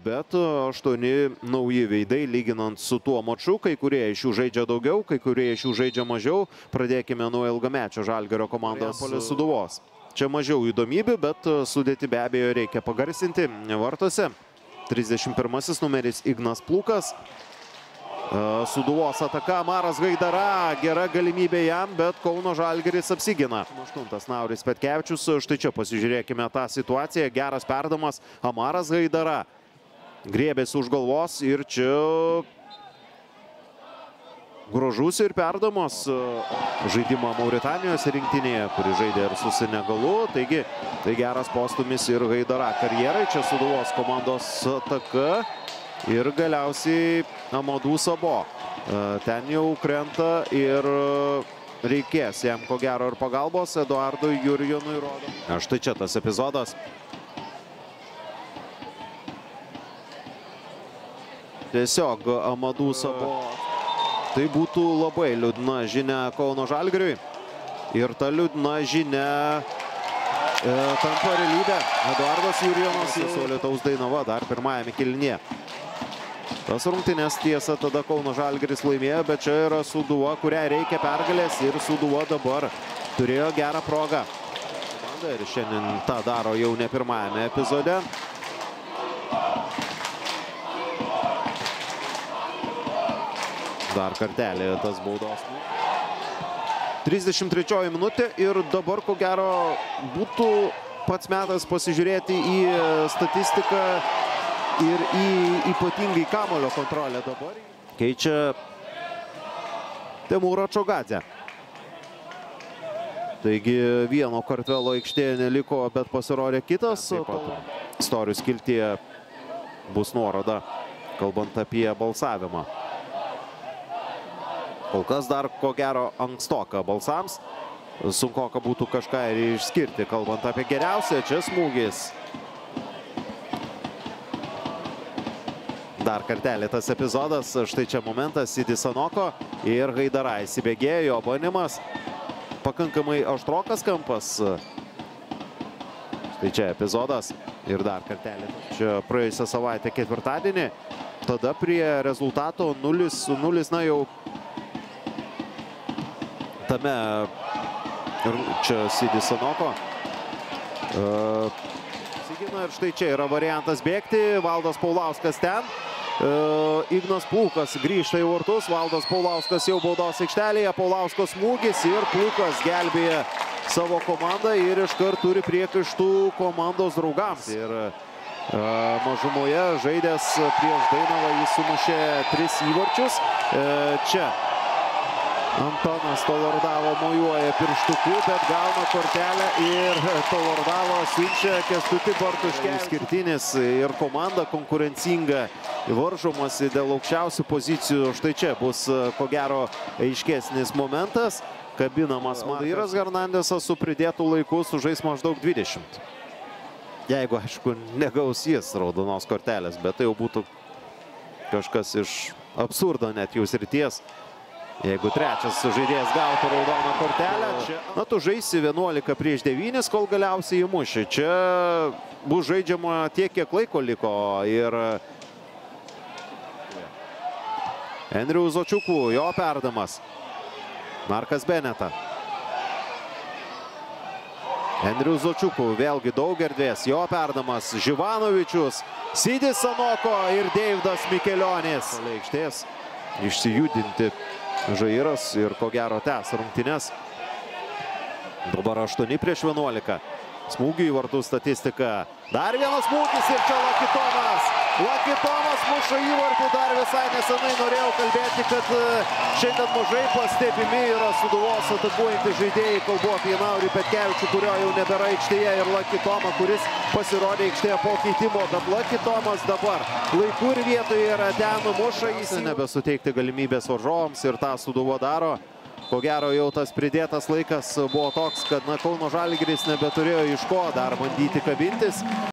bet 8 nauji veidai lyginant su tuo maču. Kai kurie iš jų žaidžia daugiau, kai kurie iš jų žaidžia mažiau. Pradėkime nuo ilgamečio Žalgirio komandos Sūduvos. Čia mažiau įdomybių, bet sudėtį be abejo reikia pagarsinti. Vartuose 31 numeris Ignas Plūkas. Sūduvos ataka, Amaras Gaidara, gera galimybė jam, bet Kauno Žalgiris apsigina. 8 Nauris Petkevičius, štai čia pasižiūrėkime tą situaciją, geras perdamas, Amaras Gaidara griebėsi už galvos ir čia gražus ir perdamas žaidimą Mauritanijos rinktinėje, kuri žaidė ir su Senegalu, taigi tai geras postumis ir Gaidara karjerai, čia Sūduvos komandos ataka. Ir galiausiai Amadou Sabo. Ten jau krenta ir reikės jam ko gero ir pagalbos. Eduardui Jurjonui rodo. Štai čia tas epizodas. Tiesiog Amadou Sabo. Tai būtų labai liūdna žinia Kauno Žalgiriui. Ir ta liūdna žinia tampa realybė. Eduardas Jurjonas su Alytaus Dainava dar pirmajame kėlinyje. Tas rungtynes tiesa tada Kauno Žalgiris laimėjo, bet čia yra Sūduva, kuriai reikia pergalės ir Sūduva dabar turėjo gerą progą. Ir šiandien tą daro jau ne pirmajame epizode. Dar kartelį tas baudos. 33 minutė ir dabar ko gero būtų pats metas pasižiūrėti į statistiką ir į ypatingai kamulio kontrolę dabar. Keičia Temūrą Čogadzę. Taigi vieno Kartvelo aikštėje neliko, bet pasirodė kitas. Istorijų skiltyje bus nuoroda, kalbant apie balsavimą. Kol kas dar ko gero ankstoka balsams. Sunkoka būtų kažką ir išskirti, kalbant apie geriausią. Čia smūgis. Dar kartelį tas epizodas, štai čia momentas, Sidis Sanoko ir Gaidara įsibėgėjo, jo bandymas, pakankamai aštrokas kampas. Štai čia epizodas ir dar kartelį. Čia praėjusią savaitę ketvirtadienį, tada prie rezultato 0-0, na jau tame, čia Sidis Sanoko. Sigina ir štai čia yra variantas bėgti, Valdas Paulauskas ten. Ignas Plūkas grįžta į vartus, Valdas Paulauskas jau baudos aikštelėje, Paulauskos smūgis ir Plūkas gelbėja savo komandą ir iškart turi priekaištų komandos draugams. Ir mažumoje žaidęs prieš Dainavą jis sumušė 3 įvarčius. Čia Antonas Tolordavo mojuoja pirštuku, bet gauna kortelę ir Tolordavo siunčia Kęstutį Bartuškevičių. Skirtinis ir komanda konkurencinga, varžomasi dėl aukščiausių pozicijų. Štai čia bus ko gero aiškesnis momentas. Kabinamas Aldaíras Hernandesas su pridėtų laiku sužais maždaug 20. Jeigu, aišku, negaus jis raudonos kortelės, bet tai jau būtų kažkas iš absurdo net jau srities. Jeigu trečias žaidėjas gautų raudoną kortelę, na tu žaisi 11 prieš 9, kol galiausiai įmuši. Čia bus žaidžiama tiek, kiek laiko liko. Ir Andrių Zočiukų, jo perdamas. Markas Beneta. Andrių Zočiukų, vėlgi daug erdvės, jo perdamas. Živanovičius, Sidis Sanoko ir Deividas Mikelionis. Aikštės išsijudinti Žairas ir ko gero tęs rungtynes. Dabar 8 prieš 11. Smūgių į vartų statistika. Dar vienas smūgis ir čia Lakitomas. Lakitomas muša įvartį dar visai nesenai. Norėjau kalbėti, kad šiandien mažai pastebimi yra Sūduvos atakuojantys žaidėjai. Kalbu apie Naurį Petkevičių, kurio jau nebėra aikštėje, ir Lakitomą, kuris pasirodė aikštėje po keitimo. Bet Lakitomas dabar laiku ir vietoje yra ten, muša jis. Nebesuteikti galimybės varžovams ir tą Sūduva daro. Ko gero jau tas pridėtas laikas buvo toks, kad Kauno Žalgiris nebeturėjo iš ko dar bandyti kabintis.